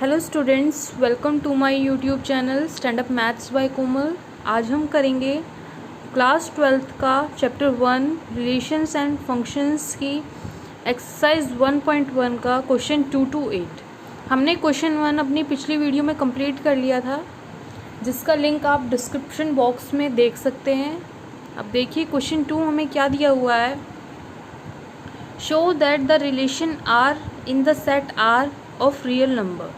Hello students, welcome to my YouTube channel stand up maths by Komal. आज हम करेंगे class 12th का chapter 1 relations and functions की exercise 1.1 का क्वेश्चन 2 to 8। हमने क्वेश्चन 1 अपनी पिछली वीडियो में कंप्लीट कर लिया था, जिसका लिंक आप डिस्क्रिप्शन बॉक्स में देख सकते हैं। अब देखिए क्वेश्चन 2 हमें क्या दिया हुआ है। Show that the relation R in the set R of real number.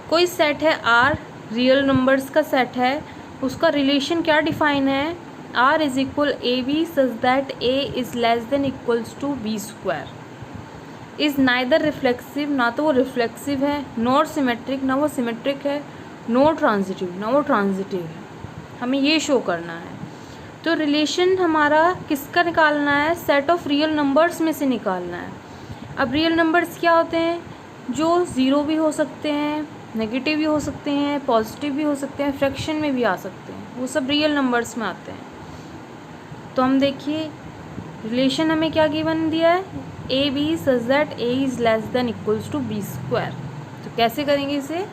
कोई सेट है आर, रियल नंबर्स का सेट है, उसका रिलेशन क्या डिफाइन है, R is equal a b such that a is less than equals to b square. Is neither reflexive, ना तो वो रिफ्लेक्सिव है, नॉर सिमेट्रिक, ना वो सिमेट्रिक है, नॉर ट्रांजिटिव, ना वो ट्रांजिटिव है। हमें ये शो करना है। तो रिलेशन हमारा किसका निकालना है, सेट ऑफ रियल नंबर्स में से निकालना है। अब रियल नंबर्स क्या होते हैं, जो ज़ीरो भी हो सकते हैं, नेगेटिव भी हो सकते हैं, पॉजिटिव भी हो सकते हैं, फ्रैक्शन में भी आ सकते हैं, वो सब रियल नंबर्स में आते हैं। तो हम देखिए रिलेशन हमें क्या गिवन दिया है, a b such that a is less than equals to b square. तो कैसे करेंगे इसे।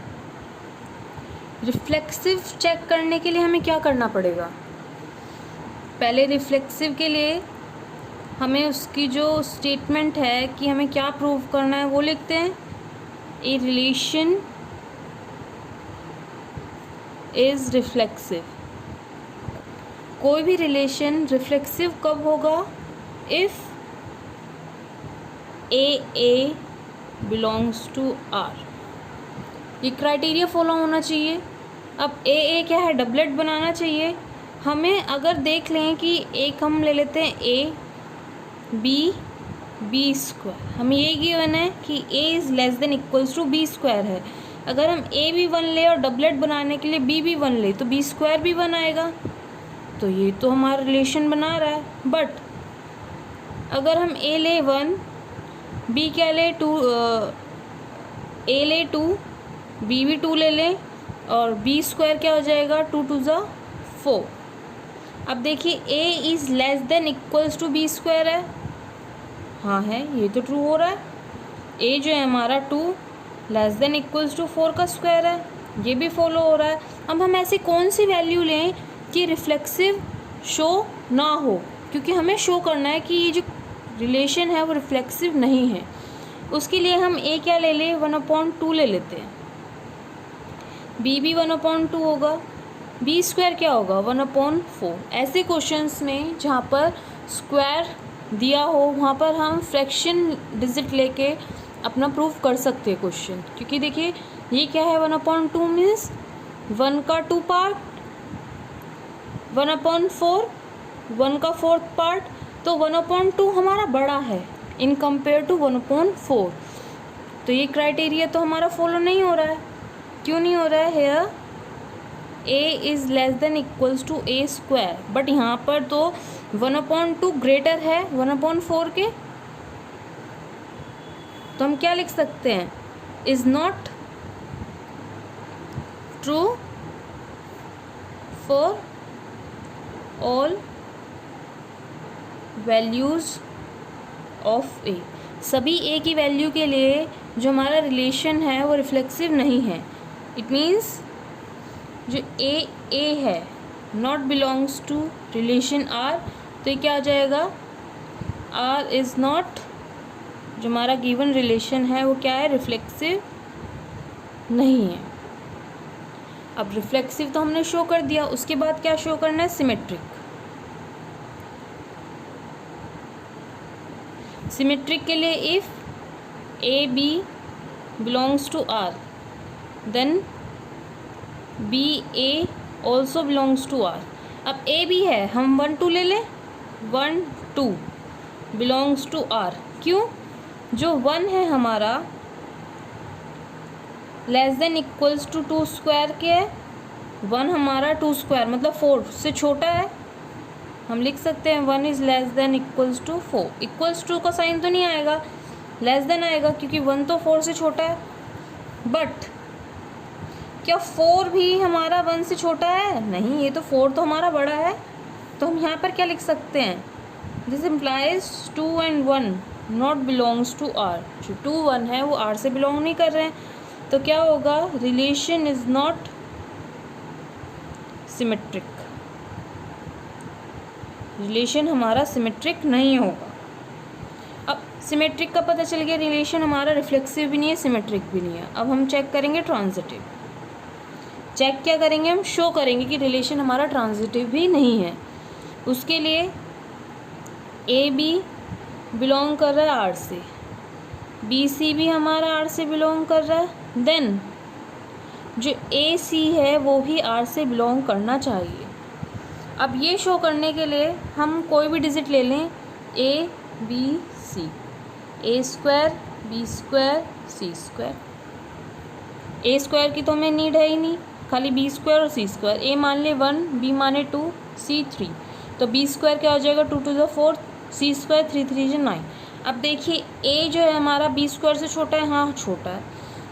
रिफ्लेक्सिव चेक करने के लिए हमें क्या करना पड़ेगा, पहले रिफ्लेक्सिव के लिए हमें उसकी जो स्टेटमेंट है कि हमें क्या प्रूव करना है वो लिखते हैं। A relation is reflexive. कोई भी रिलेशन रिफ्लेक्सिव कब होगा, if a belongs to R. ये क्राइटेरिया फॉलो होना चाहिए। अब ए क्या है, डबलेट बनाना चाहिए हमें। अगर देख लें कि एक हम ले लेते हैं ए बी स्क्वायर, हमें ये गिवन है कि a is less than equals to b square है। अगर हम ए भी 1 ले और डबलेट बनाने के लिए बी भी 1 ले तो बी स्क्वायर भी 1 आएगा। तो ये तो हमारा रिलेशन बना रहा है। बट अगर हम ए ले 1, बी क्या ले 2, ए ले 2, बी भी 2 ले लें और बी स्क्वायर क्या हो जाएगा, 2 2 ज़ा 4। अब देखिए a is less than equals to b square है, हाँ है, ये तो ट्रू हो रहा है। ए जो है हमारा 2 लेस देन इक्वल्स टू 4 का स्क्वायर है, ये भी फॉलो हो रहा है। अब हम ऐसी कौन सी वैल्यू लें कि रिफ्लेक्सिव शो ना हो, क्योंकि हमें शो करना है कि ये जो रिलेशन है वो रिफ्लेक्सिव नहीं है। उसके लिए हम ए क्या ले लें, 1/2 ले लेते हैं। बी भी 1/2 होगा, बी स्क्वायर क्या होगा 1/4। ऐसे क्वेश्चंस में जहाँ पर स्क्वायर दिया हो वहाँ पर हम फ्रैक्शन डिजिट लेके अपना प्रूफ कर सकते हैं क्वेश्चन। क्योंकि देखिए ये क्या है, 1/2 मीन्स 1 का 2 पार्ट, 1/4 1 का 4th पार्ट। तो 1/2 हमारा बड़ा है इन कंपेयर टू 1/4। तो ये क्राइटेरिया तो हमारा फॉलो नहीं हो रहा है। क्यों नहीं हो रहा है, here a is less than equals to a square, but यहाँ पर तो 1/2 ग्रेटर है 1/4 के। तो हम क्या लिख सकते हैं, is not true for all values of a. सभी ए की वैल्यू के लिए जो हमारा रिलेशन है वो रिफ्लेक्सिव नहीं है। इट मीन्स जो ए है not belongs to relation R. तो ये क्या आ जाएगा, आर इज़ नॉट, जो हमारा गिवन रिलेशन है वो क्या है, रिफ्लेक्सिव नहीं है। अब रिफ्लेक्सिव तो हमने शो कर दिया, उसके बाद क्या शो करना है, सिमेट्रिक। सिमेट्रिक के लिए if A B belongs to R then b a also belongs to R. अब ए बी है, हम 1 2 ले लें, 1 2 बिलोंग्स टू आर। क्यों, जो 1 है हमारा less than equals to 2 square के है। 1 हमारा 2 स्क्वायर मतलब 4 से छोटा है। हम लिख सकते हैं 1 is less than equals to 4। Equals to का साइन तो नहीं आएगा, लेस देन आएगा, क्योंकि 1 तो 4 से छोटा है। बट क्या 4 भी हमारा 1 से छोटा है, नहीं, ये तो 4 तो हमारा बड़ा है। तो हम यहाँ पर क्या लिख सकते हैं, this implies 2 and 1 not belongs to R. जो 2 1 है वो आर से बिलोंग नहीं कर रहे हैं। तो क्या होगा, relation is not symmetric, relation हमारा सिमेट्रिक नहीं होगा। अब सिमेट्रिक का पता चल गया, रिलेशन हमारा रिफ्लेक्सिव भी नहीं है, सिमेट्रिक भी नहीं है। अब हम चेक करेंगे ट्रांजिटिव। चेक क्या करेंगे, हम शो करेंगे कि रिलेशन हमारा ट्रांजिटिव भी नहीं है। उसके लिए ए बी बिलोंग कर रहा है आर से, बी सी भी हमारा आर से बिलोंग कर रहा है, देन जो ए सी है वो भी आर से बिलोंग करना चाहिए। अब ये शो करने के लिए हम कोई भी डिजिट ले लें, a b c, a square b square c square. A square की तो हमें नीड है ही नहीं, खाली बी स्क्वायर और सी स्क्वायर। ए मान ले 1, बी माने 2, सी 3, तो बी स्क्वायर क्या हो जाएगा 2 to the 4, सी स्क्वायर 3 3 9। अब देखिए ए जो है हमारा बी स्क्वायर से छोटा है, हाँ छोटा है,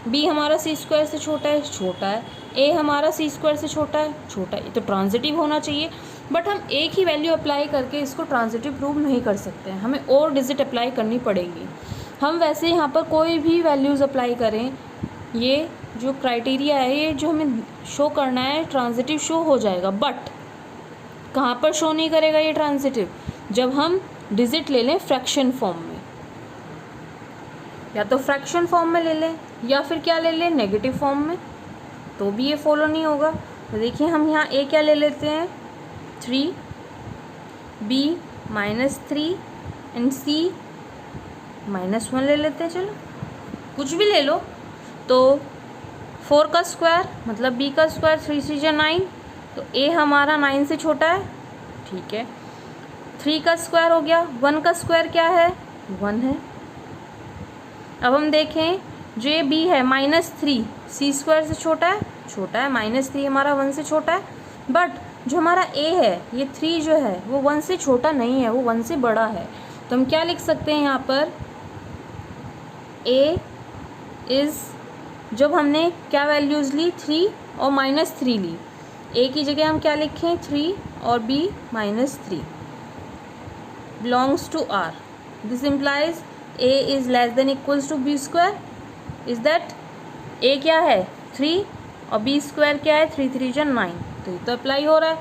बी हमारा सी स्क्वायर से छोटा है, छोटा है, ए हमारा सी स्क्वायर से छोटा है, छोटा है, ये तो ट्रांजिटिव होना चाहिए। बट हम एक ही वैल्यू अप्लाई करके इसको ट्रांजिटिव प्रूव नहीं कर सकते हैं, हमें और डिजिट अप्लाई करनी पड़ेगी। हम वैसे यहाँ पर कोई भी वैल्यूज़ अप्लाई करें, ये जो क्राइटेरिया है, ये जो हमें शो करना है ट्रांजिटिव शो हो जाएगा। बट कहाँ पर शो नहीं करेगा ये ट्रांजिटिव, जब हम डिजिट ले लें फ्रैक्शन फॉर्म में, या तो फ्रैक्शन फॉर्म में ले लें या फिर क्या ले लें नेगेटिव फॉर्म में, तो भी ये फॉलो नहीं होगा। तो देखिए हम यहाँ ए क्या ले लेते हैं 3, बी -3 एंड सी -1 ले लेते हैं, चलो कुछ भी ले लो। तो 4 का स्क्वायर मतलब बी का स्क्वायर, 3 3 जा 9, तो ए हमारा 9 से छोटा है, ठीक है। 3 का स्क्वायर हो गया, 1 का स्क्वायर क्या है 1 है। अब हम देखें जो ये बी है -3 सी स्क्वायर से छोटा है, छोटा है, -3 हमारा 1 से छोटा है। बट जो हमारा ए है ये 3 जो है वो 1 से छोटा नहीं है, वो 1 से बड़ा है। तो हम क्या लिख सकते हैं यहाँ पर, ए इज़, जब हमने क्या वैल्यूज़ ली 3 और -3 ली, ए की जगह हम क्या लिखें 3 और b -3 belongs to R. This implies a is less than equals to b square, is that a क्या है 3 और बी स्क्वायर क्या है 3 3 जा 9, तो ये तो अप्लाई हो रहा है।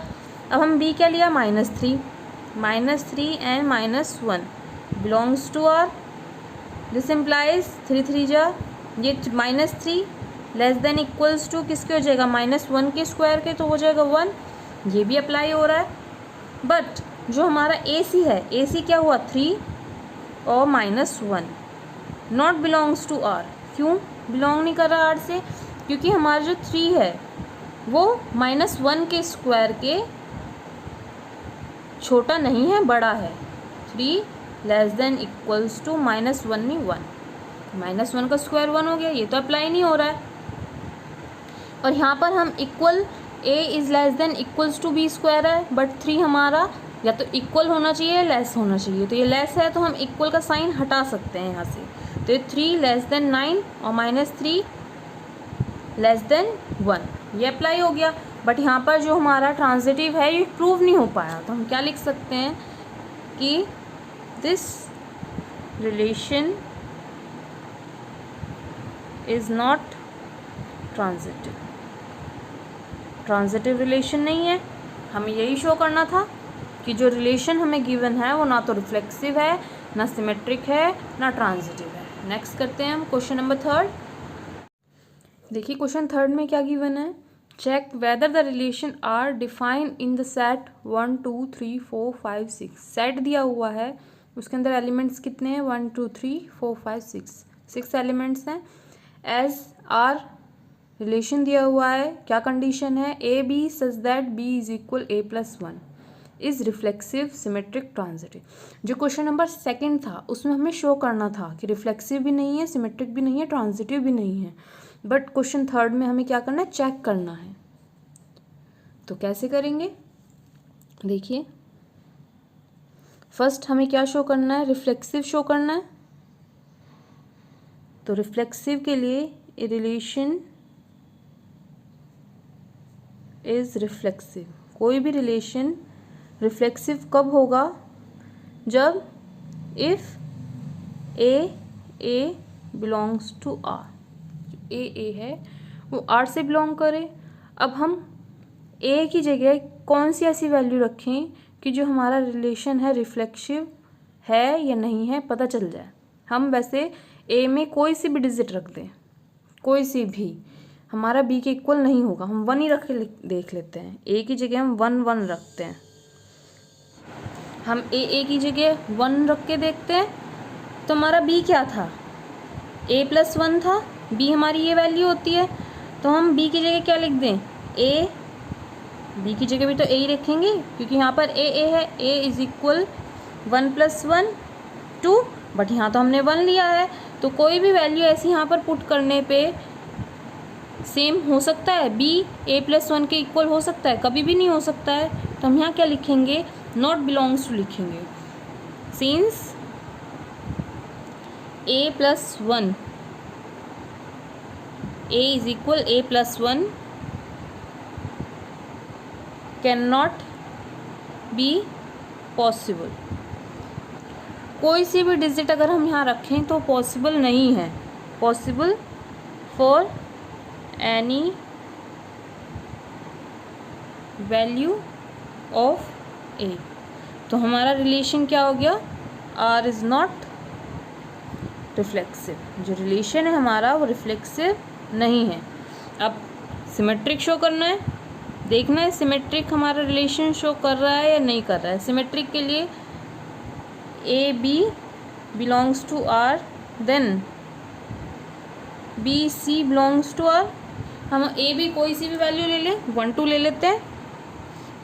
अब हम बी क्या लिया -3 and -1 belongs to R. This implies 3 3 जा ये -3 लेस देन इक्वल्स टू किसके हो जाएगा -1 के स्क्वायर के, तो हो जाएगा 1, ये भी अप्लाई हो रहा है। बट जो हमारा ए सी है, ए सी क्या हुआ 3 और -1 नॉट बिलोंग्स टू आर। क्यों बिलोंग नहीं कर रहा आर से, क्योंकि हमारा जो 3 है वो -1 के स्क्वायर के छोटा नहीं है, बड़ा है। 3 लेस देन इक्वल्स टू -1 नहीं 1, -1 का स्क्वायर 1 हो गया, ये तो अप्लाई नहीं हो रहा है। और यहाँ पर हम equal a is less than equals to b square है, बट 3 हमारा या तो इक्वल होना चाहिए या लेस होना चाहिए, तो ये लेस है तो हम इक्वल का साइन हटा सकते हैं यहाँ से। तो ये 3 लेस देन 9 और -3 लेस देन 1, ये अप्लाई हो गया। बट यहाँ पर जो हमारा ट्रांजिटिव है ये प्रूव नहीं हो पाया, तो हम क्या लिख सकते हैं कि this relation is not transitive, transitive relation नहीं है। हमें यही शो करना था कि जो रिलेशन हमें गिवन है वो ना तो रिफ्लेक्सिव है, ना सिमेट्रिक है, ना ट्रांजिटिव है। नेक्स्ट करते हैं हम क्वेश्चन नंबर 3। देखिए क्वेश्चन 3 में क्या गिवन है, check whether the relation R define in the set 1 2 3 4 5 6। Set दिया हुआ है, उसके अंदर एलिमेंट्स कितने हैं 1 2 3 4 5 6 एलिमेंट्स हैं। एज आर रिलेशन दिया हुआ है, क्या कंडीशन है a b such that b is equal a plus 1 is reflexive symmetric transitive. जो क्वेश्चन नंबर 2 था उसमें हमें शो करना था कि रिफ्लेक्सिव भी नहीं है, सिमेट्रिक भी नहीं है, ट्रांजिटिव भी नहीं है। बट क्वेश्चन 3 में हमें क्या करना है, चेक करना है। तो कैसे करेंगे, देखिए फर्स्ट हमें क्या शो करना है, रिफ्लेक्सिव शो करना है। तो रिफ्लेक्सिव के लिए ए रिलेशन इज रिफ्लेक्सिव, कोई भी रिलेशन रिफ्लेक्सिव कब होगा, जब if a belongs to R, a है वो आर से बिलोंग करे। अब हम ए की जगह कौन सी ऐसी वैल्यू रखें कि जो हमारा रिलेशन है रिफ्लेक्सिव है या नहीं है पता चल जाए। हम वैसे ए में कोई सी भी डिजिट रख दें, कोई सी भी, हमारा बी के इक्वल नहीं होगा। हम 1 ही रख के देख लेते हैं। ए की जगह हम 1 1 रखते हैं। हम ए की जगह 1 रख के देखते हैं तो हमारा बी क्या था, a+1 था। बी हमारी ये वैल्यू होती है, तो हम बी की जगह क्या लिख दें, ए। बी की जगह भी तो ए ही रखेंगे क्योंकि यहाँ पर ए है। a इज इक्वल 1 + 1 2, बट यहाँ तो हमने 1 लिया है, तो कोई भी वैल्यू ऐसी यहाँ पर पुट करने पे सेम हो सकता है। बी a+1 के इक्वल हो सकता है, कभी भी नहीं हो सकता है। तो हम यहाँ क्या लिखेंगे, नॉट बिलोंग्स टू लिखेंगे। Since a+1, a is equal a+1 can not be possible. कोई सी भी डिजिट अगर हम यहाँ रखें तो पॉसिबल नहीं है। Possible for any value of a. तो हमारा रिलेशन क्या हो गया, आर इज़ नॉट रिफ्लेक्सिव। जो रिलेशन है हमारा वो रिफ्लेक्सिव नहीं है। अब सिमेट्रिक शो करना है, देखना है सिमेट्रिक हमारा रिलेशन शो कर रहा है या नहीं कर रहा है। सिमेट्रिक के लिए a B belongs to R, then b C belongs to R. हम ए बी कोई सी भी वैल्यू ले लें, 1 2 ले लेते हैं।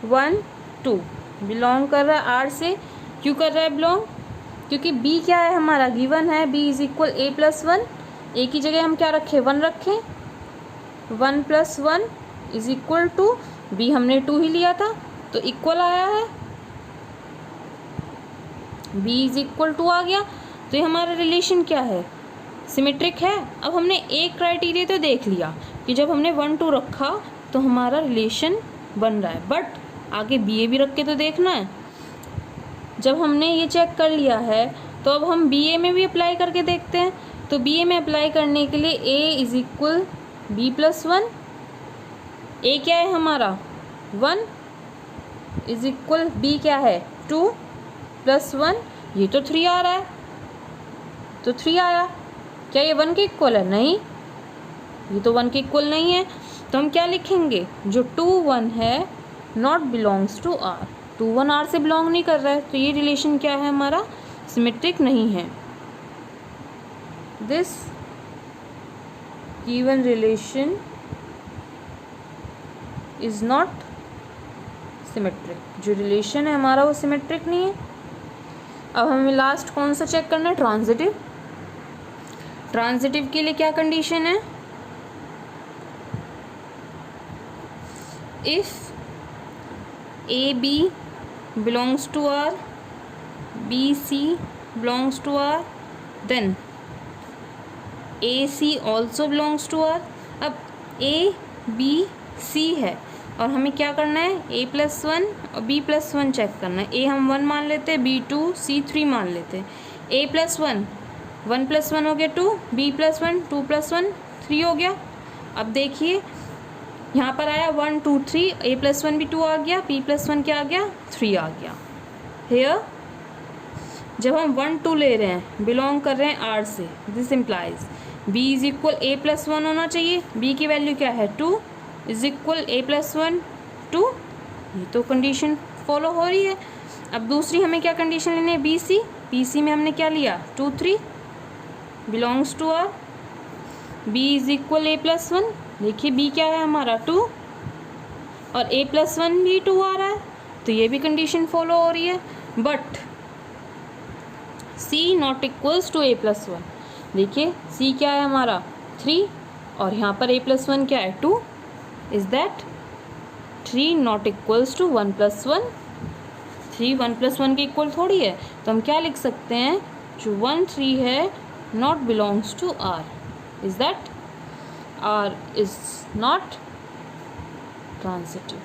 1 2 बिलोंग कर रहा है आर से। क्यों कर रहा है बिलोंग, क्योंकि बी क्या है हमारा गिवन है, बी इज इक्वल a+1। ए की जगह हम क्या रखें, 1 रखें। 1 + 1 इज इक्वल टू, बी हमने 2 ही लिया था तो इक्वल आया है, b इज इक्वल टू आ गया। तो ये हमारा रिलेशन क्या है, सिमेट्रिक है। अब हमने एक क्राइटेरिया तो देख लिया कि जब हमने 1 2 रखा तो हमारा रिलेशन बन रहा है, बट आगे बी ए भी रख के तो देखना है। जब हमने ये चेक कर लिया है तो अब हम बी ए में भी अप्लाई करके देखते हैं। तो बी ए में अप्लाई करने के लिए a इज इक्वल b+1, ए क्या है हमारा 1 इज इक्वल b क्या है 2 + 1, ये तो 3 आ रहा है, तो 3 आया। क्या ये 1 के इक्वल है, नहीं, ये तो 1 के इक्वल नहीं है। तो हम क्या लिखेंगे, जो 2 1 है not belongs to R. 2 1 R से बिलोंग नहीं कर रहा है, तो ये रिलेशन क्या है हमारा, सिमेट्रिक नहीं है। This given relation is not symmetric. जो रिलेशन है हमारा वो सिमेट्रिक नहीं है। अब हमें लास्ट कौन सा चेक करना है, ट्रांजिटिव। ट्रांजिटिव के लिए क्या कंडीशन है, if a B belongs to R, B C belongs to R, then A C also belongs to R. अब ए बी सी है और हमें क्या करना है, a+1 और b+1 चेक करना है। a हम 1 मान लेते हैं, b 2 c 3 मान लेते हैं। a+1 1 + 1 हो गया 2, b+1 2 + 1 3 हो गया। अब देखिए यहाँ पर आया 1 2 3, a+1 भी 2 आ गया, b+1 क्या आ गया 3 आ गया। हेयर जब हम 1 2 ले रहे हैं, बिलोंग कर रहे हैं r से, this implies b is equal a+1 होना चाहिए। b की वैल्यू क्या है 2 इज इक्वल a+1 2, ये तो कंडीशन फॉलो हो रही है। अब दूसरी हमें क्या कंडीशन लेनी है, बी सी। बी सी में हमने क्या लिया 2 3 belongs to R, b is equal a+1। देखिए b क्या है हमारा 2 और a+1 भी 2 आ रहा है, तो ये भी कंडीशन फॉलो हो रही है। But c not equals to a+1। देखिए c क्या है हमारा 3 और यहाँ पर a+1 क्या है 2, is that 3 not equals to 1 + 1। 3 1 + 1 के इक्वल थोड़ी है, तो हम क्या लिख सकते हैं, जो 1 3 है not belongs to R, is that R is not transitive.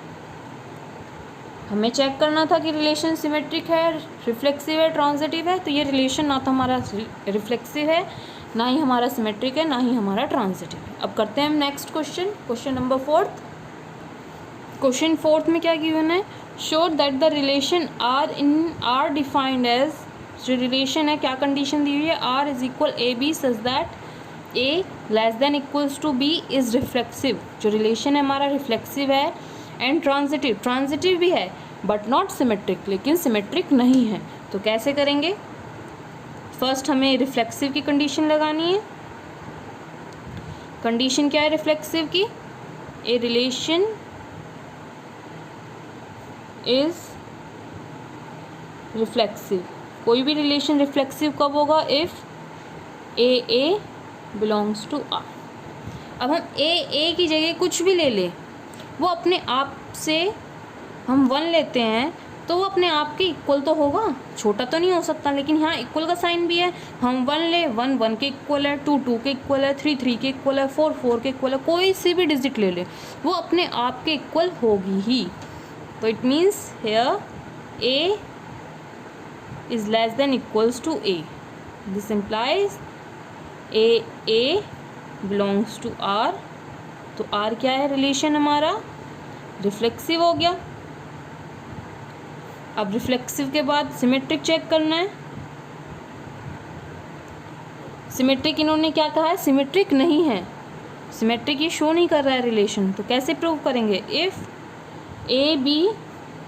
हमें चेक करना था कि रिलेशन सिमेट्रिक है, रिफ्लेक्सिव है, ट्रांजिटिव है, तो ये रिलेशन ना तो हमारा रिफ्लेक्सिव है, ना ही हमारा सिमेट्रिक है, ना ही हमारा ट्रांजिटिव है। अब करते हैं हम next question, question number 4। Question 4 में क्या गिवन है, show that the relation R defined as, जो रिलेशन है क्या कंडीशन दी हुई है, R is equal a b such that a less than equals to b is reflexive. जो रिलेशन है हमारा रिफ्लेक्सिव है एंड ट्रांजिटिव भी है बट नॉट सिमेट्रिक, लेकिन सिमेट्रिक नहीं है। तो कैसे करेंगे, फर्स्ट हमें रिफ्लेक्सिव की कंडीशन लगानी है। कंडीशन क्या है रिफ्लेक्सिव की, ए रिलेशन इज रिफ्लेक्सिव। कोई भी रिलेशन रिफ्लेक्सिव कब होगा, if a belongs to R. अब हम ए की जगह कुछ भी ले लें, वो अपने आप से हम 1 लेते हैं तो वो अपने आप के इक्वल तो होगा, छोटा तो नहीं हो सकता, लेकिन यहाँ इक्वल का साइन भी है। हम 1 ले, 1 1 के इक्वल है, 2 2 के इक्वल है, 3 3 के इक्वल है, 4 4 के इक्वल है, कोई सी भी डिजिट ले ले वो अपने आप के इक्वल होगी ही। तो it means here a is less than equals to a, this implies a belongs to R. तो आर क्या है, रिलेशन हमारा रिफ्लेक्सिव हो गया। अब रिफ्लेक्सिव के बाद सिमेट्रिक चेक करना है। सिमेट्रिक इन्होंने क्या कहा है, सिमेट्रिक नहीं है, सिमेट्रिक ये शो नहीं कर रहा है रिलेशन। तो कैसे प्रूव करेंगे, इफ़ ए बी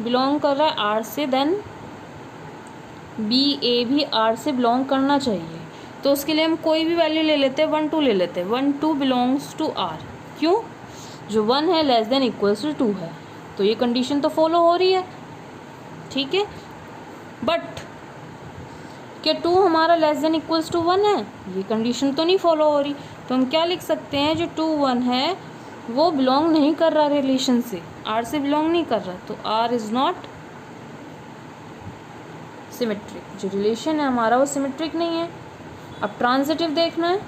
बिलोंग कर रहा है आर से, देन बी ए भी आर से बिलोंग करना चाहिए। तो उसके लिए हम कोई भी वैल्यू ले लेते हैं, 1 2 ले लेते हैं, 1 2 बिलोंग्स टू आर। क्यों, जो 1 है लेस देन इक्वल्स टू 2 है, तो ये कंडीशन तो फॉलो हो रही है, ठीक है। बट क्या 2 हमारा लेस देन इक्वल्स टू 1 है, ये कंडीशन तो नहीं फॉलो हो रही। तो हम क्या लिख सकते हैं, जो 2 1 है वो बिलोंग नहीं कर रहा रिलेशन से, आर से बिलोंग नहीं कर रहा, तो आर इज़ नॉट सिमेट्रिक। जो रिलेशन है हमारा वो सिमेट्रिक नहीं है। अब ट्रांजिटिव देखना है।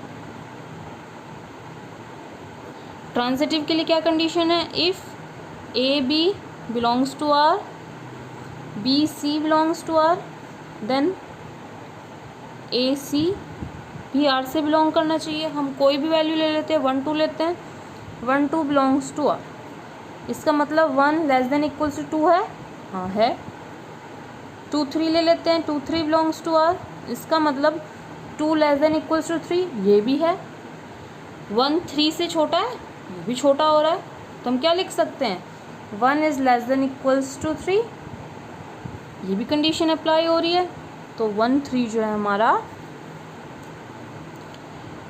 ट्रांजिटिव के लिए क्या कंडीशन है, if A B belongs to R, B C belongs to R, then A c भी आर से बिलोंग करना चाहिए। हम कोई भी वैल्यू ले लेते हैं, 1 2 लेते हैं, 1 2 बिलोंग्स टू आर। इसका मतलब 1 लेस देन इक्वल्स टू 2 है, हाँ है। 2 3 ले लेते हैं, 2 3 बिलोंग्स टू आर। इसका मतलब 2 लेस देन इक्वल्स टू 3, ये भी है। 1 3 से छोटा है, ये भी छोटा हो रहा है। तो हम क्या लिख सकते हैं, 1 is less than equals to 3, ये भी कंडीशन अप्लाई हो रही है। तो 1 3 जो है हमारा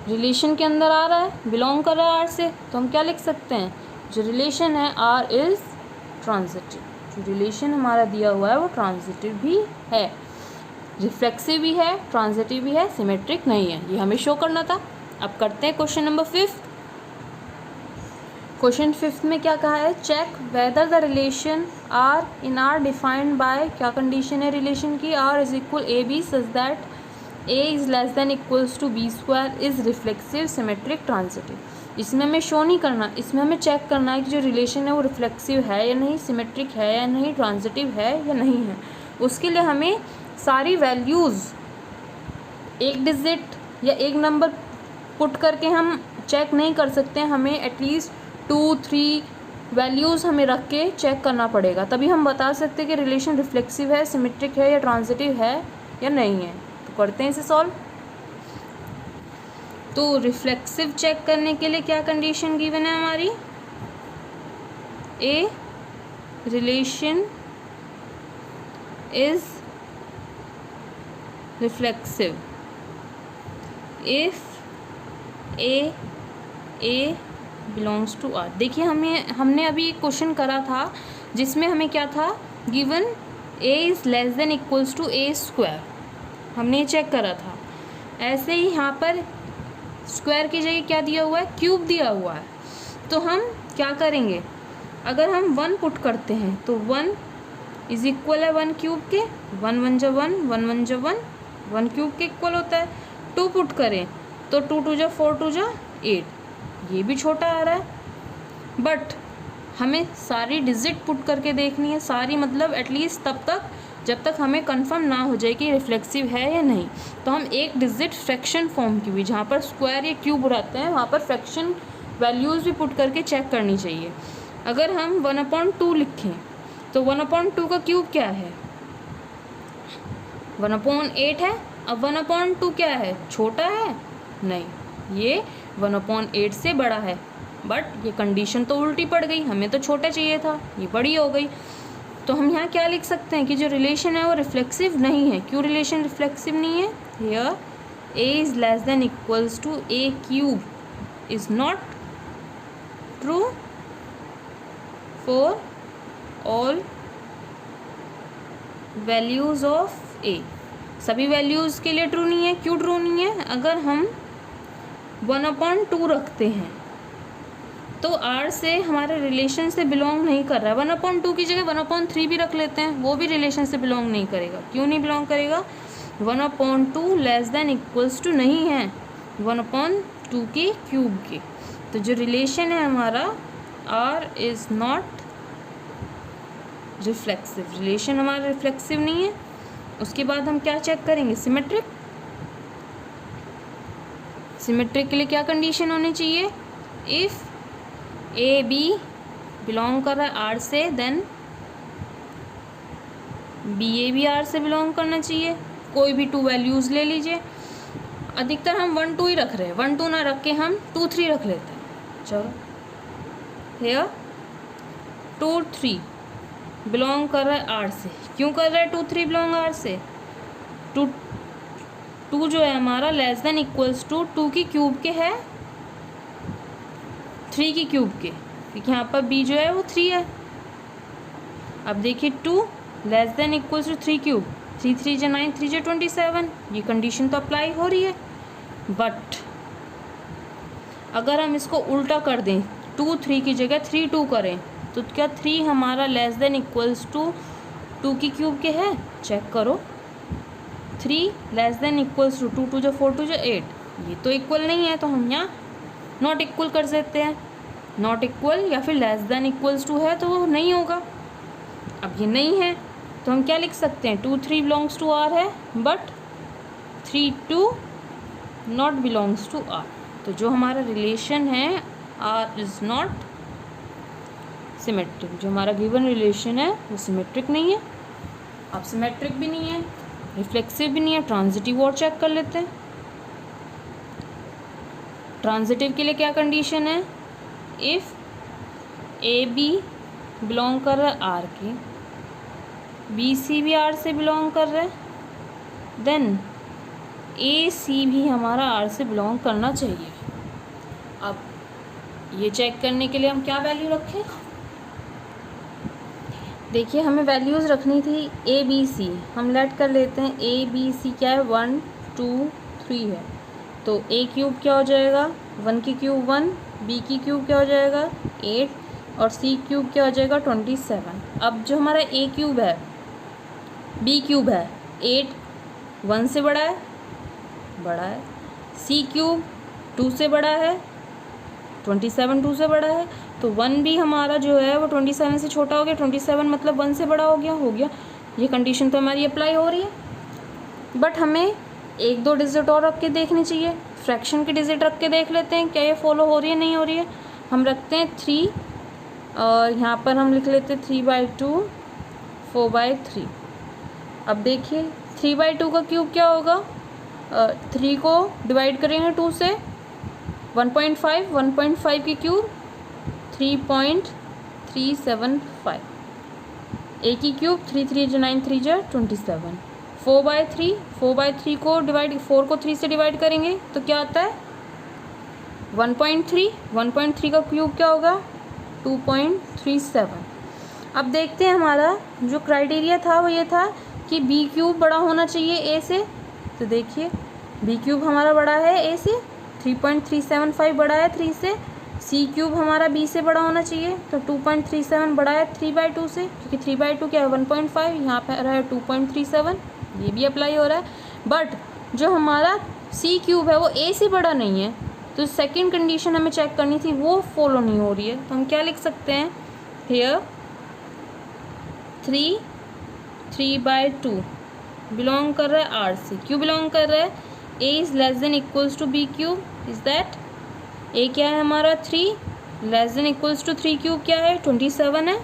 रिलेशन के अंदर आ रहा है, बिलोंग कर रहा है आर से। तो हम क्या लिख सकते हैं, जो रिलेशन है आर इज़ ट्रांजिटिव। जो रिलेशन हमारा दिया हुआ है वो ट्रांजिटिव भी है, रिफ्लेक्सिव भी है, ट्रांजिटिव भी है, सिमेट्रिक नहीं है, ये हमें शो करना था। अब करते हैं क्वेश्चन नंबर 5। क्वेश्चन 5 में क्या कहा है, check whether the relation R in R defined by, क्या कंडीशन है रिलेशन की, R is equal a b such that a is less than equals to b square is reflexive symmetric transitive. इसमें हमें show नहीं करना, इसमें हमें check करना है कि जो रिलेशन है वो रिफ्लेक्सिव है या नहीं, सिमेट्रिक है या नहीं, ट्रांजिटिव है या नहीं है। उसके लिए हमें सारी वैल्यूज़ एक डिजिट या एक नंबर पुट करके हम चेक नहीं कर सकते, हमें एटलीस्ट 2 3 वैल्यूज़ हमें रख के चेक करना पड़ेगा, तभी हम बता सकते हैं कि रिलेशन रिफ्लेक्सिव है, सिमेट्रिक है या ट्रांजिटिव है या नहीं है। तो करते हैं इसे सॉल्व। तो रिफ्लेक्सिव चेक करने के लिए क्या कंडीशन गिवन है हमारी, a relation is reflexive if a belongs to R. देखिए हमने अभी एक क्वेश्चन करा था जिसमें हमें क्या था given, a is less than equals to a square, हमने ये चेक करा था। ऐसे ही यहाँ पर स्क्वायर की जगह क्या दिया हुआ है, क्यूब दिया हुआ है। तो हम क्या करेंगे, अगर हम 1 पुट करते हैं तो 1 इज इक्वल है 1 क्यूब के, 1 1 जा 1, 1 1 जा 1, 1 क्यूब के इक्वल होता है। 2 पुट करें तो 2 2 जा 4, 2 जा 8, ये भी छोटा आ रहा है। बट हमें सारी डिजिट पुट करके देखनी है, सारी मतलब एटलीस्ट तब तक जब तक हमें कंफर्म ना हो जाए कि रिफ्लेक्सिव है या नहीं। तो हम एक डिजिट फ्रैक्शन फॉर्म की भी, जहाँ पर स्क्वायर या क्यूब रहते हैं वहाँ पर फ्रैक्शन वैल्यूज़ भी पुट करके चेक करनी चाहिए। अगर हम 1/2 लिखें तो 1/2 का क्यूब क्या है, 1/8 है। अब 1/2 क्या है, छोटा है? नहीं, ये 1/8 से बड़ा है। बट ये कंडीशन तो उल्टी पड़ गई, हमें तो छोटा चाहिए था, ये बड़ी हो गई। तो हम यहाँ क्या लिख सकते हैं कि जो रिलेशन है वो रिफ्लेक्सिव नहीं है। क्यों रिलेशन रिफ्लेक्सिव नहीं है? Here a is less than equals to a cube is not true for all values of a। सभी वैल्यूज़ के लिए ट्रू नहीं है। क्यों ट्रू नहीं है? अगर हम 1/2 रखते हैं तो R से हमारे रिलेशन से बिलोंग नहीं कर रहा है। 1/2 की जगह 1/3 भी रख लेते हैं, वो भी रिलेशन से बिलोंग नहीं करेगा। क्यों नहीं बिलोंग करेगा? 1/2 लेस देन इक्वल्स टू नहीं है 1/2 के क्यूब के। तो जो रिलेशन है हमारा R is not reflexive, relation हमारा रिफ्लेक्सिव नहीं है। उसके बाद हम क्या चेक करेंगे? सिमेट्रिक। सिमेट्रिक के लिए क्या कंडीशन होनी चाहिए? इफ़ ए बी बिलोंग कर रहा है आर से, देन बी ए भी आर से बिलोंग करना चाहिए। कोई भी 2 वैल्यूज़ ले लीजिए। अधिकतर हम 1-2 ही रख रहे हैं, 1-2 ना रख के हम 2-3 रख लेते हैं। चलो, हेयर 2-3 बिलोंग कर रहा है आर से। क्यों कर रहा है 2-3 बिलोंग आर से? 2 जो है हमारा लेस देन इक्वल्स टू 2 की क्यूब के है, 3 की क्यूब के, क्योंकि यहाँ पर b जो है वो 3 है। अब देखिए 2 less than equals to 3 cube, 3 3 जो 9, 3 जो 27, ये कंडीशन तो अप्लाई हो रही है। बट अगर हम इसको उल्टा कर दें, 2 3 की जगह 3 2 करें, तो क्या 3 हमारा लेस देन इक्वल्स टू 2 की क्यूब के है? चेक करो, 3 लेस देन इक्वल्स टू 2 2 जो 4 2 जो 8, ये तो इक्वल नहीं है। तो हम यहाँ नॉट इक्वल कर सकते हैं। नॉट इक्वल या फिर लेस देन इक्वल्स टू है तो वो नहीं होगा। अब ये नहीं है तो हम क्या लिख सकते हैं? 2 3 बिलोंग्स टू आर है, but 3 2 not belongs to R. तो जो हमारा रिलेशन है आर इज़ नॉट सिमेट्रिक। जो हमारा गिवन रिलेशन है वो सिमेट्रिक नहीं है। अब सिमेट्रिक भी नहीं है, रिफ्लेक्सिव भी नहीं है। ट्रांजिटिव और चेक कर लेते हैं। ट्रांजिटिव के लिए क्या कंडीशन है? इफ़ ए बी बिलोंग कर रहा है आर के, बी सी भी आर से बिलोंग कर रहा है, देन ए सी भी हमारा आर से बिलोंग करना चाहिए। अब ये चेक करने के लिए हम क्या वैल्यू रखें? देखिए, हमें वैल्यूज़ रखनी थी ए बी सी। हम लेट कर लेते हैं ए बी सी क्या है? 1 2 3 है। तो ए क्यूब क्या हो जाएगा? 1 की क्यूब 1, बी की क्यूब क्या हो जाएगा? 8, और सी क्यूब क्या हो जाएगा? 27। अब जो हमारा ए क्यूब है, बी क्यूब है, 8 1 से बड़ा है, बड़ा है। सी क्यूब 2 से बड़ा है, 27 2 से बड़ा है। तो 1 भी हमारा जो है वो 27 से छोटा हो गया, 27 मतलब 1 से बड़ा हो गया। ये कंडीशन तो हमारी अप्लाई हो रही है। बट हमें 1-2 डिजिट और रख के देखनी चाहिए। फ्रैक्शन की डिजिट रख के देख लेते हैं क्या ये फॉलो हो रही है नहीं हो रही है। हम रखते हैं 3, और यहाँ पर हम लिख लेते हैं 3/2 4/3। अब देखिए 3/2 का क्यूब क्या होगा? 3 को डिवाइड करेंगे 2 से, 1.5, 1.5 की क्यूब 3.375, ए की क्यूब 3 3 जो 9 3 जो 27, 4/3, 4/3 को डिवाइड, 4 को 3 से डिवाइड करेंगे तो क्या आता है? 1.3, 1.3 का क्यूब क्या होगा? 2.37। अब देखते हैं हमारा जो क्राइटेरिया था वो ये था कि बी क्यूब बड़ा होना चाहिए ए से। तो देखिए बी क्यूब हमारा बड़ा है ए से, 3.375 बड़ा है 3 से। सी क्यूब हमारा बी से बड़ा होना चाहिए, तो 2.37 बड़ा है 3/2 से, क्योंकि 3/2 क्या है? 1.5, यहाँ पे रहा है 2.37, ये भी अप्लाई हो रहा है। बट जो हमारा सी क्यूब है वो ए से बड़ा नहीं है, तो सेकंड कंडीशन हमें चेक करनी थी, वो फॉलो नहीं हो रही है। तो हम क्या लिख सकते हैं? here 3 3/2 बिलोंग कर रहा है आर से। क्यों बिलोंग कर रहा है? A is less than equals to b cube, is that a क्या है हमारा 3, less than equals to 3 cube क्या है 27 है,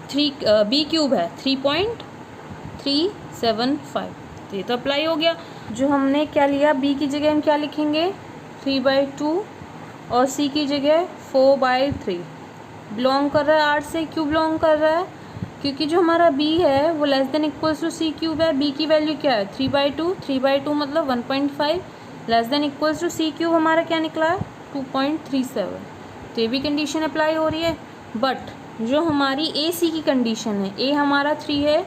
3 बी क्यूब है 3.375। तो ये तो अप्लाई हो गया। जो हमने क्या लिया, बी की जगह हम क्या लिखेंगे 3/2 और सी की जगह 4/3। बिलोंग कर रहा है आर से। क्यों बिलोंग कर रहा है? क्योंकि जो हमारा b है वो less than equals to c cube है। b की वैल्यू क्या है 3/2, 3/2 मतलब 1.5, less than equals to c cube हमारा क्या निकला है 2.37। तो ये भी कंडीशन अप्लाई हो रही है। बट जो हमारी ए सी की कंडीशन है, ए हमारा 3 है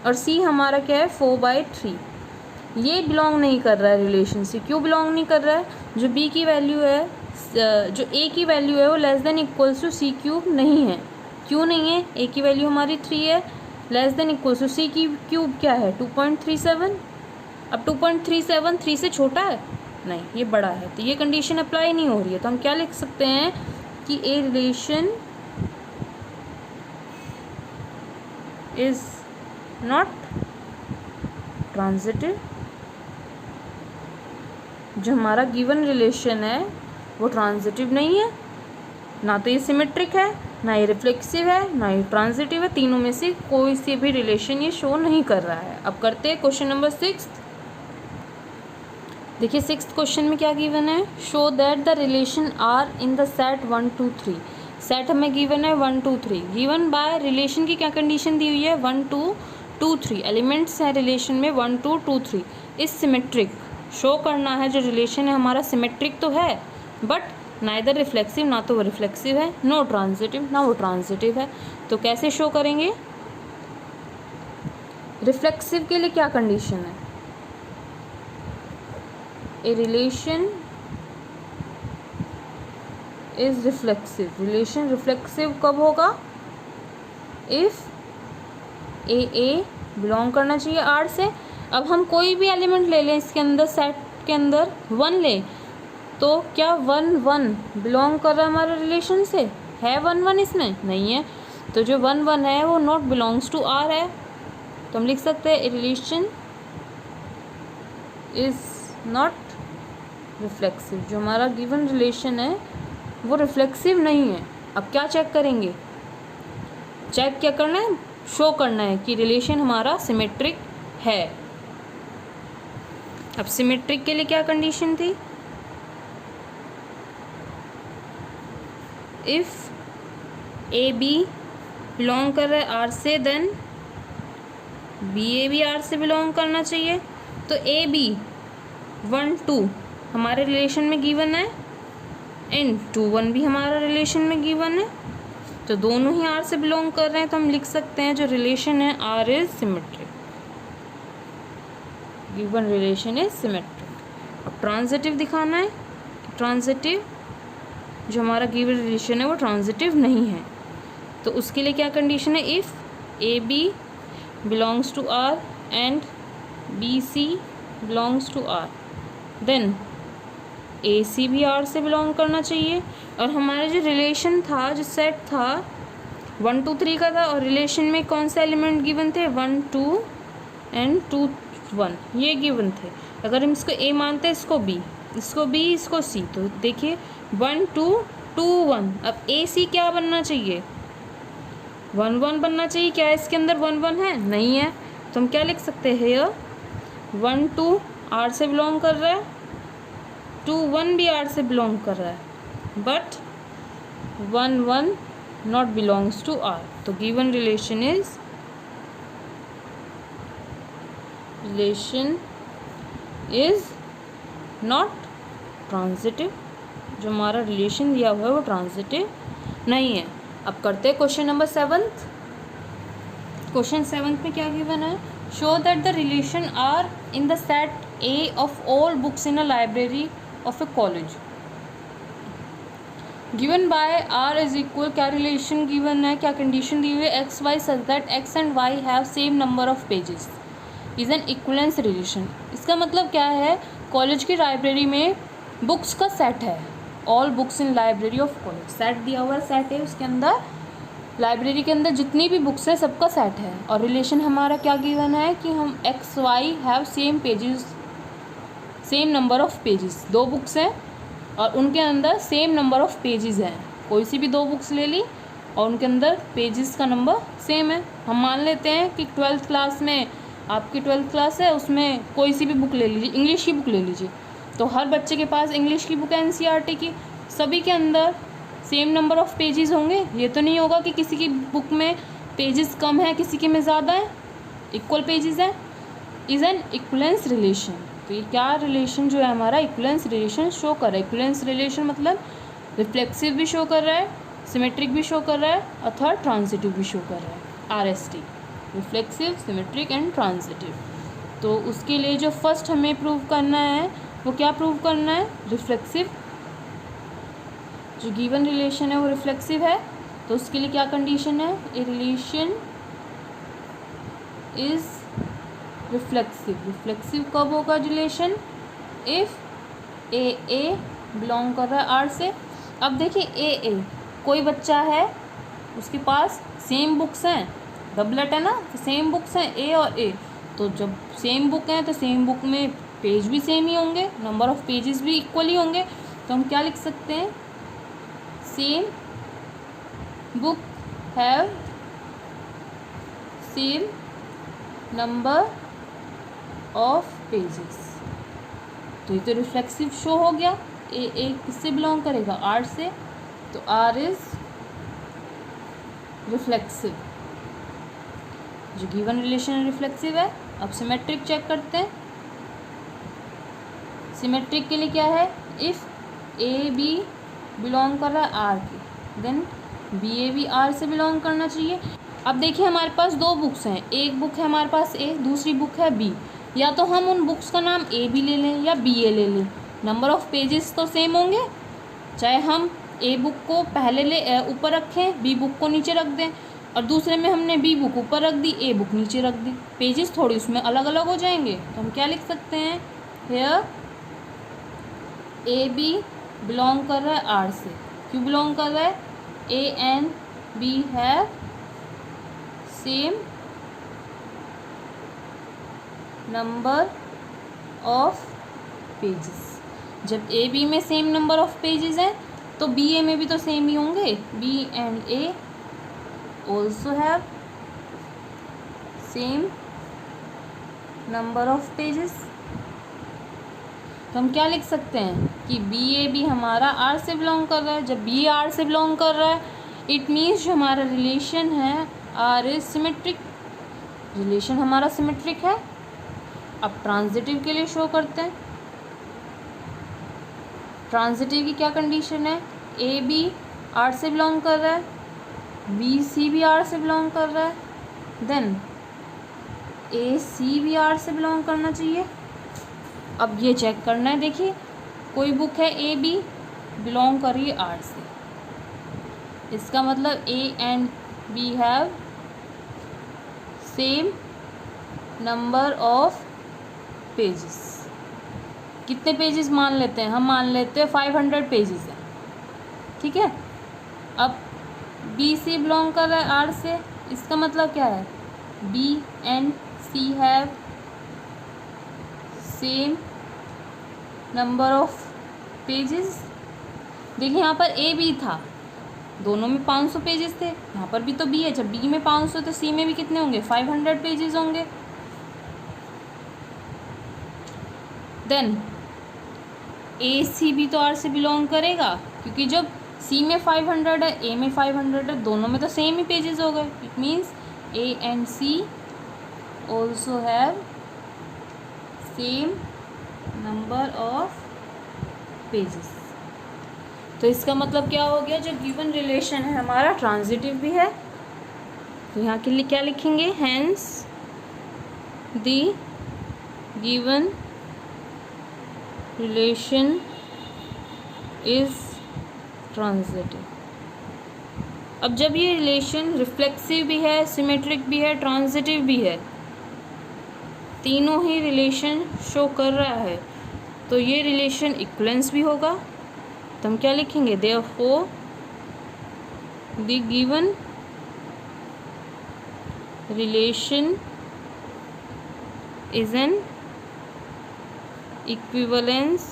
और सी हमारा क्या है 4/3, ये बिलोंग नहीं कर रहा है रिलेशन से। क्यों बिलोंग नहीं कर रहा है? जो b की वैल्यू है, जो a की वैल्यू है वो less than equals to c cube नहीं है। क्यों नहीं है? a की वैल्यू हमारी 3 है, लेस देन इक्वल्स टू सी की क्यूब क्या है 2.37। अब 2.37 3 से छोटा है? नहीं, ये बड़ा है, तो ये कंडीशन अप्लाई नहीं हो रही है। तो हम क्या लिख सकते हैं कि ए रिलेशन इज नॉट ट्रांजिटिव। जो हमारा गिवन रिलेशन है वो ट्रांजिटिव नहीं है, ना तो ये सिमेट्रिक है, ना ये रिफ्लेक्सिव है, ना ये ट्रांजिटिव है। तीनों में से कोई सी भी रिलेशन ये शो नहीं कर रहा है। अब करते हैं क्वेश्चन नंबर 6। देखिए 6th क्वेश्चन में क्या गिवन है, show that the relation R in the set 1 2 3। Set हमें गिवन है 1 2 3, गिवन बाय रिलेशन की क्या कंडीशन दी हुई है 1 2 2 3। एलिमेंट्स हैं रिलेशन में 1 2 2 3। इस सिमेट्रिक शो करना है, जो रिलेशन है हमारा सिमेट्रिक तो है बट नाइदर रिफ्लेक्सिव, ना तो वो रिफ्लेक्सिव है, नो ट्रांजिटिव, ना वो ट्रांजिटिव है। तो कैसे शो करेंगे? रिफ्लेक्सिव के लिए क्या कंडीशन है, a relation is reflexive. Relation reflexive कब होगा? इफ ए बिलोंग करना चाहिए आर से। अब हम कोई भी एलिमेंट ले लें इसके अंदर, सेट के अंदर 1 लें, तो क्या 1 1 बिलोंग कर रहा है हमारे रिलेशन से? है 1 1 इसमें? नहीं है। तो जो 1 1 है वो नॉट बिलोंग्स टू आर है। तो हम लिख सकते हैं रिलेशन इज नॉट रिफ्लेक्सिव। जो हमारा गिवन रिलेशन है वो रिफ्लेक्सिव नहीं है। अब क्या चेक करेंगे? चेक क्या करना है? शो करना है कि रिलेशन हमारा सिमेट्रिक है। अब सिमेट्रिक के लिए क्या कंडीशन थी? इफ ए बी बिलोंग कर रहा है आर से, देन बी ए भी आर से बिलोंग करना चाहिए। तो ए बी 1 2 हमारे रिलेशन में गिवन है एंड 2 1 भी हमारा रिलेशन में गिवन है, तो दोनों ही आर से बिलोंग कर रहे हैं। तो हम लिख सकते हैं जो रिलेशन है R is symmetric, given relation is symmetric. अब ट्रांजिटिव दिखाना है, ट्रांजिटिव जो हमारा गिवन रिलेशन है वो ट्रांजिटिव नहीं है। तो उसके लिए क्या कंडीशन है? If A B belongs to R and b C belongs to R, then A c भी आर से बिलोंग करना चाहिए। और हमारा जो रिलेशन था, जो सेट था 1 2 3 का था, और रिलेशन में कौन से एलिमेंट गिवन थे 1 2 एंड 2 1, ये गिवन थे। अगर हम इसको ए मानते हैं, इसको बी, इसको बी, इसको सी, तो देखिए 1 2 2 1। अब ए सी क्या बनना चाहिए? 1 1 बनना चाहिए। क्या इसके अंदर 1 1 है? नहीं है। तो हम क्या लिख सकते हैं? 1 2 आर से बिलोंग कर रहा है, 2 1 भी आर से बिलोंग कर रहा है, but 1 1 not belongs to R. तो given relation is not transitive. जो हमारा रिलेशन दिया हुआ है वो ट्रांजिटिव नहीं है। अब करते हैं question number 7th। Question 7th में क्या गिवन है? Show that the relation R in the set a of all books in a library of a college given by R is equal. क्या रिलेशन गिवन है, क्या condition दी हुई है? X y such that x and y have same number of pages is an equivalence relation. इसका मतलब क्या है? कॉलेज की लाइब्रेरी में बुक्स का सेट है, all books in library of college, set दिया हुआ सेट है, उसके अंदर लाइब्रेरी के अंदर जितनी भी बुक्स है सबका सेट है, और रिलेशन हमारा क्या गिवन है कि हम x Y have same pages, same number of pages. दो बुक्स हैं और उनके अंदर सेम नंबर ऑफ पेजेस हैं। कोई सी भी दो बुक्स ले ली और उनके अंदर पेजेस का नंबर सेम है। हम मान लेते हैं कि 12th क्लास में, आपकी 12th क्लास है, उसमें कोई सी भी बुक ले लीजिए, इंग्लिश की बुक ले लीजिए, तो हर बच्चे के पास इंग्लिश की बुक है एनसीईआरटी की, सभी के अंदर सेम नंबर ऑफ पेजेस होंगे। ये तो नहीं होगा कि किसी की बुक में पेजेस कम है, किसी के में ज़्यादा है, इक्वल पेजेस हैं। Is an equivalence relation. तो ये क्या रिलेशन जो है हमारा इक्वलेंस रिलेशन शो कर रहा है। इक्वलेंस रिलेशन मतलब रिफ्लेक्सिव भी शो कर रहा है, सिमेट्रिक भी शो कर रहा है, अथवा ट्रांजिटिव भी शो कर रहा है। RST, reflexive, symmetric and transitive. तो उसके लिए जो फर्स्ट हमें प्रूव करना है वो क्या प्रूव करना है, रिफ्लेक्सिव। जो गिवन रिलेशन है वो रिफ्लेक्सिव है, तो उसके लिए क्या कंडीशन है, a relation is reflexive. Reflexive कब होगा रिलेशन, इफ ए बिलोंग कर रहा है आर से। अब देखिए ए कोई बच्चा है उसके पास सेम बुक्स हैं, डबलेट है ना, तो सेम बुक्स हैं ए और ए, तो जब सेम बुक हैं तो सेम बुक में पेज भी सेम ही होंगे, नंबर ऑफ पेजेस भी इक्वल ही होंगे। तो हम क्या लिख सकते हैं, same book have same number of pages. तो ये तो रिफ्लेक्सिव शो हो गया। ए किससे बिलोंग करेगा, आर से, तो आर इज रिफ्लेक्सिव। जो गिवन रिलेशन रिफ्लेक्सिव है। अब सिमेट्रिक चेक करते हैं। सिमेट्रिक के लिए क्या है, इफ़ ए बी बिलोंग कर रहा है आर के, देन बी ए भी आर से बिलोंग करना चाहिए। अब देखिए हमारे पास दो बुक्स हैं, एक बुक है हमारे पास ए, दूसरी बुक है बी। या तो हम उन बुक्स का नाम ए बी ले लें या बी ए ले लें, नंबर ऑफ़ पेजेस तो सेम होंगे। चाहे हम ए बुक को पहले ले ऊपर रखें, बी बुक को नीचे रख दें, और दूसरे में हमने बी बुक ऊपर रख दी, ए बुक नीचे रख दी, पेजेस थोड़ी उसमें अलग अलग हो जाएंगे। तो हम क्या लिख सकते हैं, हेयर ए बी बिलोंग कर रहा है आर से। क्यों बिलोंग कर रहा है, a and b have same number of pages. जब ए बी में सेम नंबर ऑफ पेजेस हैं तो बी ए में भी तो सेम ही होंगे। B and a also have same number of pages. तो हम क्या लिख सकते हैं कि बी ए बी हमारा आर से बिलोंग कर रहा है। जब बी आर से बिलोंग कर रहा है इट मीन्स जो हमारा रिलेशन है आर इज सिमेट्रिक। रिलेशन हमारा सिमेट्रिक है। अब ट्रांजिटिव के लिए शो करते हैं। ट्रांजिटिव की क्या कंडीशन है, ए बी आर से बिलोंग कर रहा है, बी सी भी आर से बिलोंग कर रहा है, देन ए सी भी आर से बिलोंग करना चाहिए। अब ये चेक करना है, देखिए कोई बुक है ए बी बिलोंग कर रही है आर से, इसका मतलब a and b have same number of pages. कितने पेजेस मान लेते हैं, हम मान लेते हैं 500 पेजेस हैं, ठीक है। अब बी सी बिलोंग कर रहा है आर से, इसका मतलब क्या है, b and c have same number of pages. देखिए यहाँ पर ए बी था, दोनों में 500 पेजेस थे, यहाँ पर भी तो बी है। जब बी में 500 तो सी में भी कितने होंगे, 500 पेजेस होंगे। देन ए सी भी तो आर से बिलोंग करेगा, क्योंकि जब सी में 500 है ए में 500 है, दोनों में तो सेम ही पेजेस हो गए। It means a and c also have same number of pages. तो इसका मतलब क्या हो गया, जो गिवन रिलेशन है हमारा ट्रांजिटिव भी है। तो यहाँ के लिए क्या लिखेंगे, hence the given relation is transitive. अब जब ये रिलेशन रिफ्लेक्सिव भी है, सिमेट्रिक भी है, ट्रांजिटिव भी है, तीनों ही रिलेशन शो कर रहा है, तो ये रिलेशन इक्वलेंस भी होगा। तो हम क्या लिखेंगे, therefore the given relation is an equivalence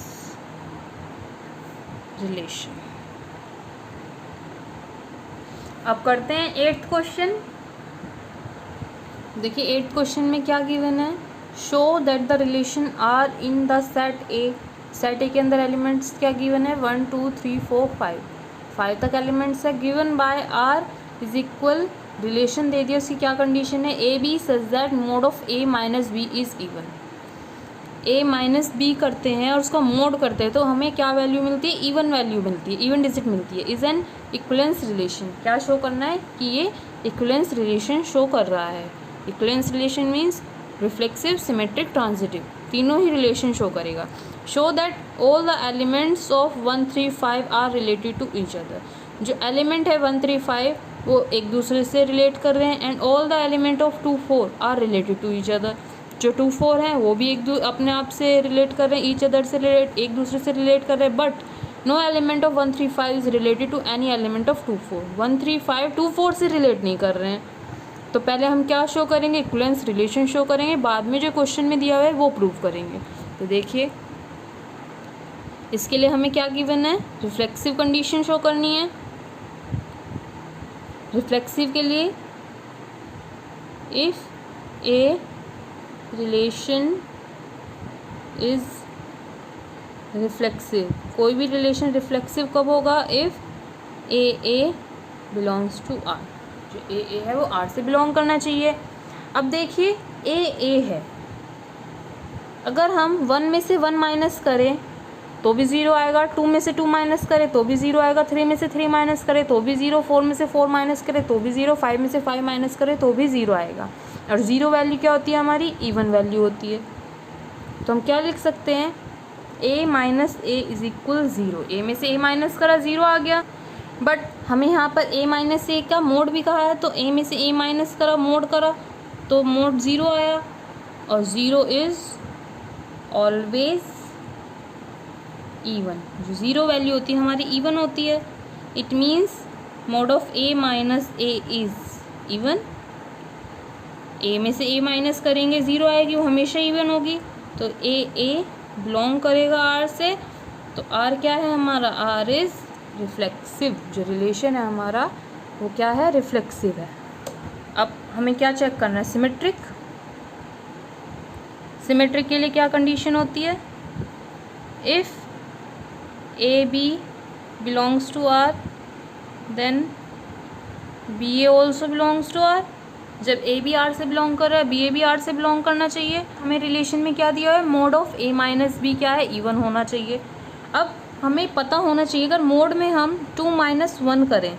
relation. अब करते हैं 8th क्वेश्चन. देखिए 8th क्वेश्चन में क्या गिवन है. Show that the relation R in the set a. Set a के अंदर एलिमेंट्स क्या गिवन है 1 2 3 4 5 तक एलिमेंट्स है. Given by R is equal, relation दे दिया, उसकी क्या कंडीशन है a b such that mod of a minus b is even. A minus b करते हैं और उसका मोड करते हैं तो हमें क्या वैल्यू मिलती है, इवन वैल्यू मिलती है, इवन डिजिट मिलती है. Is an equivalence relation. क्या शो करना है कि ये इक्विवेलेंस रिलेशन शो कर रहा है. Equivalence relation means reflexive, symmetric, transitive, तीनों ही रिलेशन शो करेगा. Show that all the elements of 1 3 5 are related to each other. जो एलिमेंट है 1 3 5 वो एक दूसरे से रिलेट कर रहे हैं. And all the element of 2 4 are related to each other. जो 2 4 हैं वो भी अपने आप से रिलेट कर रहे हैं, ईच अदर से एक दूसरे से रिलेट कर रहे हैं. But no element of 1 3 5 is related to any element of 2 4. 1 3 5 2 4 से रिलेट नहीं कर रहे हैं. तो पहले हम क्या शो करेंगे, इक्विवेलेंस रिलेशन शो करेंगे, बाद में जो क्वेश्चन में दिया हुआ है वो प्रूव करेंगे. तो देखिए इसके लिए हमें क्या गिवन है, रिफ्लेक्सिव कंडीशन शो करनी है. रिफ्लेक्सिव के लिए if a relation is reflexive. कोई भी रिलेशन रिफ्लेक्सिव कब होगा, if a belongs to R. जो ए है वो आर से बिलोंग करना चाहिए. अब देखिए ए है, अगर हम 1 में से 1 माइनस करें तो भी 0 आएगा, 2 में से 2 माइनस करें तो भी 0 आएगा, 3 में से 3 माइनस करें तो भी 0, 4 में से 4 माइनस करें तो भी 0, 5 में से 5 माइनस करें तो भी 0 आएगा. और 0 वैल्यू क्या होती है, हमारी इवन वैल्यू होती है. तो हम क्या लिख सकते हैं, a minus A is equal 0. ए में से a माइनस करा 0 आ गया. बट हमें यहाँ पर a माइनस ए का मोड भी कहा है, तो a में से a माइनस करा, मोड करा तो मोड 0 आया. और 0 इज़ ऑलवेज इवन. जो 0 वैल्यू होती है हमारी इवन होती है. It means mod of a minus A is even. a में से a माइनस करेंगे 0 आएगी, वो हमेशा इवन होगी. तो a बिलोंग करेगा r से. तो r क्या है हमारा, r इज़ रिफ्लेक्सिव. जो रिलेशन है हमारा वो क्या है, रिफ्लेक्सिव है. अब हमें क्या चेक करना है, सिमेट्रिक. सिमेट्रिक के लिए क्या कंडीशन होती है, if A B belongs to R then b a also belongs to R. जब ए बी आर से बिलोंग कर रहा है, बी ए भी आर से बिलोंग करना चाहिए. हमें रिलेशन में क्या दिया है, mod of a minus b क्या है, इवन होना चाहिए. अब हमें पता होना चाहिए अगर मोड में हम 2 माइनस 1 करें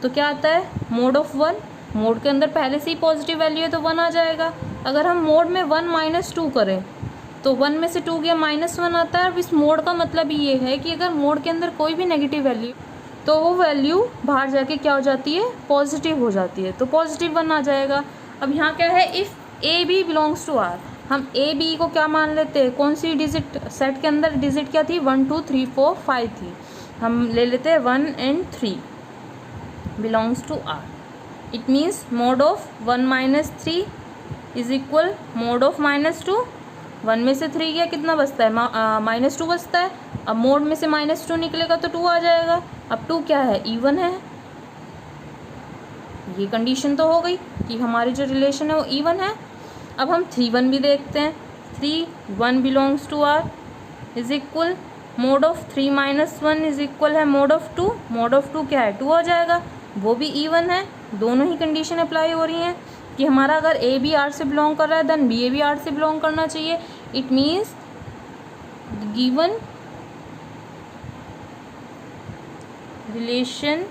तो क्या आता है, मोड ऑफ 1. मोड के अंदर पहले से ही पॉजिटिव वैल्यू है तो 1 आ जाएगा. अगर हम मोड में 1 माइनस 2 करें तो 1 में से 2 गया -1 आता है. अब इस मोड का मतलब ये है कि अगर मोड के अंदर कोई भी नेगेटिव वैल्यू तो वो वैल्यू बाहर जाके क्या हो जाती है, पॉजिटिव हो जाती है. तो पॉजिटिव 1 आ जाएगा. अब यहाँ क्या है, if A B belongs to R. हम ए बी को क्या मान लेते हैं, कौन सी डिजिट सेट के अंदर डिजिट क्या थी, 1 2 3 4 5 थी. हम ले लेते हैं 1 and 3 belongs to R. It means mod of 1 minus 3 is equal mod of -2. 1 में से 3 गया, कितना बचता है, -2 बचता है. अब मोड में से -2 निकलेगा तो 2 आ जाएगा. अब 2 क्या है, इवन है. ये कंडीशन तो हो गई कि हमारी जो रिलेशन है वो इवन है. अब हम 3 1 भी देखते हैं. 3 1 belongs to R is equal mod of 3 minus 1 is equal है मोड ऑफ 2. मोड ऑफ 2 क्या है, 2 आ जाएगा, वो भी इवन है. दोनों ही कंडीशन अप्लाई हो रही हैं कि हमारा अगर ए बी आर से बिलोंग कर रहा है देन बी ए भी आर से बिलोंग करना चाहिए. It means given relation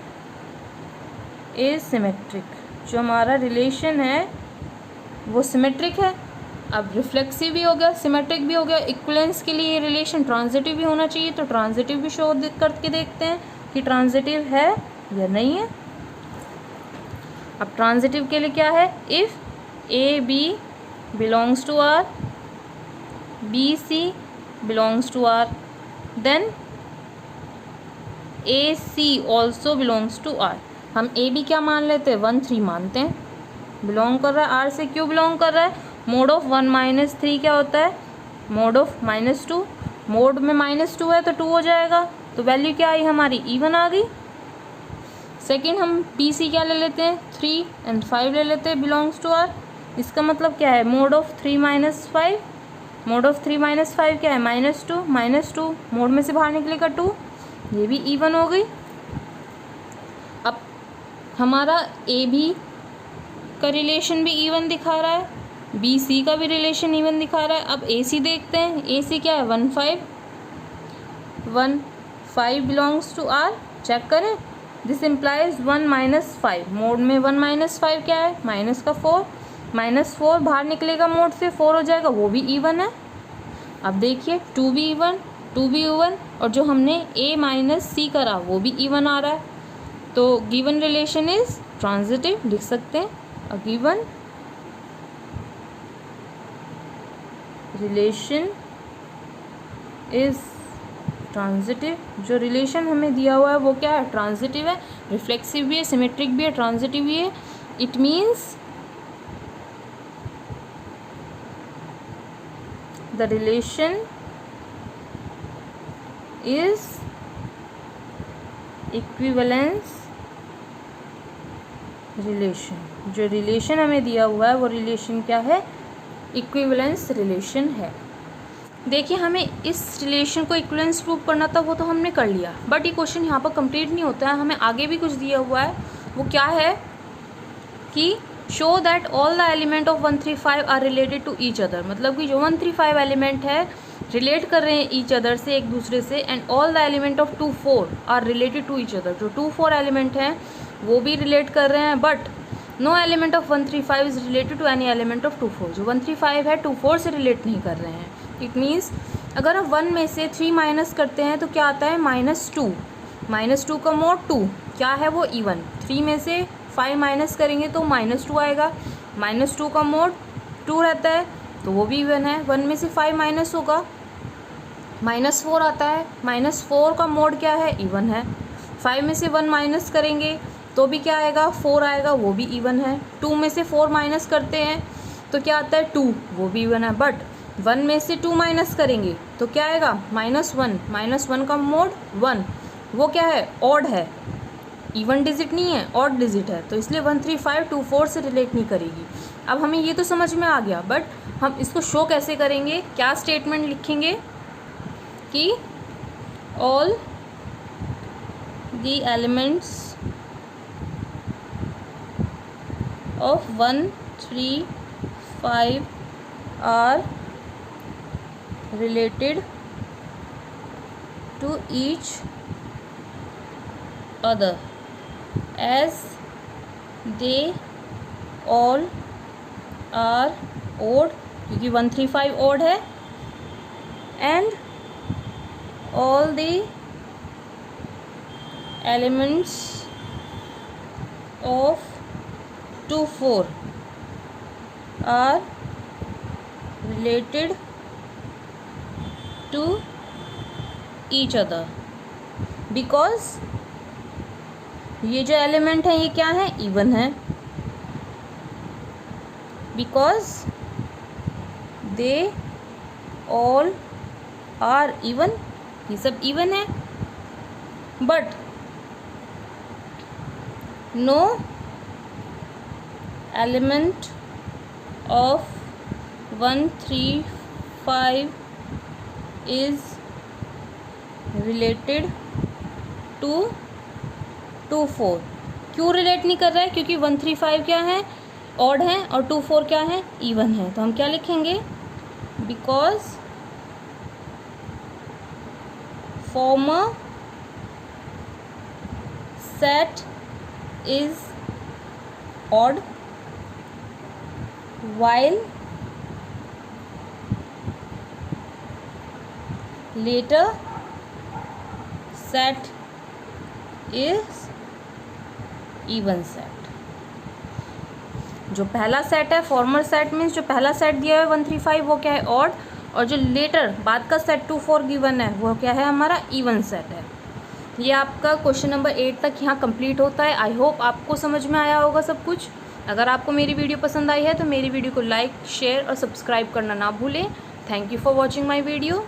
is symmetric. जो हमारा रिलेशन है वो सिमेट्रिक है. अब रिफ्लेक्सिव भी हो गया, सिमेट्रिक भी हो गया. इक्विवेलेंस के लिए ये रिलेशन ट्रांजिटिव भी होना चाहिए. तो ट्रांजिटिव भी शो करके देखते हैं कि ट्रांजिटिव है या नहीं है. अब ट्रांजिटिव के लिए क्या है, if A B belongs to R, B C belongs to R, then A C also belongs to R. हम ए बी क्या मान लेते हैं, 1 3 मानते हैं. बिलोंग कर रहा है, आर से क्यों बिलोंग कर रहा है? मोड ऑफ 1 माइनस 3 क्या होता है? Mod of -2। मोड में -2 है तो 2 हो जाएगा, तो वैल्यू क्या आई हमारी? इवन आ गई। सेकेंड हम बी सी क्या ले लेते हैं? 3 एंड 5 ले लेते हैं, बिलोंग्स टू आर। इसका मतलब क्या है? Mod of 3 minus 5। Mode of 3 minus 5 क्या है? -2 मोड में से बाहर निकलेगा 2, ये भी इवन हो गई। अब हमारा ए बी का रिलेशन भी इवन दिखा रहा है, बी सी का भी रिलेशन इवन दिखा रहा है। अब ए सी देखते हैं, ए सी क्या है? 1 5 बिलोंग्स टू आर। चेक करें, दिस इम्प्लाइज 1 माइनस 5। मोड में 1 माइनस 5 क्या है? माइनस का 4, -4 बाहर निकलेगा मोड से, 4 हो जाएगा, वो भी इवन है। अब देखिए 2 भी इवन, और जो हमने ए माइनस सी करा वो भी इवन आ रहा है, तो गिवन रिलेशन इज ट्रांजिटिव। लिख सकते हैं a given relation is transitive. जो रिलेशन हमें दिया हुआ है वो क्या है? ट्रांजिटिव है, रिफ्लेक्सिव भी है, सिमेट्रिक भी है, ट्रांजिटिव भी है। It means the relation is equivalence relation. जो रिलेशन हमें दिया हुआ है वो रिलेशन क्या है? इक्विवेलेंस रिलेशन है। देखिए हमें इस रिलेशन को इक्विवेलेंस प्रूव करना था, वो तो हमने कर लिया, बट ये क्वेश्चन यहाँ पर कंप्लीट नहीं होता है, हमें आगे भी कुछ दिया हुआ है। वो क्या है कि show that all the element of 1 3 5 are related to each other. मतलब कि जो 1 3 5 एलिमेंट है रिलेट कर रहे हैं ईच अदर से, एक दूसरे से, and all the element of 2 4 are related to each other. जो 2 4 एलिमेंट हैं वो भी रिलेट कर रहे हैं, but no element of 1 3 5 is related to any element of 2 4। जो 1 3 5 है 2 4 से रिलेट नहीं कर रहे हैं। इट मीन्स अगर हम 1 में से 3 माइनस करते हैं तो क्या आता है? -2। -2 का मोड 2 क्या है? वो इवन। 3 में से 5 माइनस करेंगे तो -2 आएगा, -2 का मोड 2 रहता है तो वो भी इवन है। 1 में से 5 माइनस होगा, -4 आता है, -4 का मोड क्या है? इवन है। 5 में से 1 माइनस करेंगे तो भी क्या आएगा? 4 आएगा, वो भी इवन है। 2 में से 4 माइनस करते हैं तो क्या आता है? 2, वो भी इवन है। बट 1 में से 2 माइनस करेंगे तो क्या आएगा? -1 -1 का मोड 1, वो क्या है? ऑड है, इवन डिजिट नहीं है, ऑड डिजिट है, तो इसलिए 1 3 5 2 4 से रिलेट नहीं करेगी। अब हमें ये तो समझ में आ गया, बट हम इसको शो कैसे करेंगे? क्या स्टेटमेंट लिखेंगे कि all the elements of 1 3 5 are related to each other as they all are odd, क्योंकि 1 3 5 odd है, and all the elements of 2 4 are related to each other because ये जो एलिमेंट है ये क्या है? इवन है, because they all are even, ये सब इवन है, but no element of 1 3 5 is related to 2 4। क्यों रिलेट नहीं कर रहा है? क्योंकि 1 3 5 क्या है? ऑड है, और 2 4 क्या है? इवन है। तो हम क्या लिखेंगे? Because former set is odd while later set is even set। जो पहला सेट है फॉर्मर सेट मीन्स जो पहला सेट दिया है 1 3 5 वो क्या है? ऑड, और जो लेटर बाद का सेट 2 4 गिवन है वो क्या है? हमारा इवन सेट है। ये आपका क्वेश्चन नंबर 8 तक यहाँ कंप्लीट होता है। आई होप आपको समझ में आया होगा सब कुछ। अगर आपको मेरी वीडियो पसंद आई है तो मेरी वीडियो को लाइक, शेयर और सब्सक्राइब करना ना भूलें। Thank you for watching my video.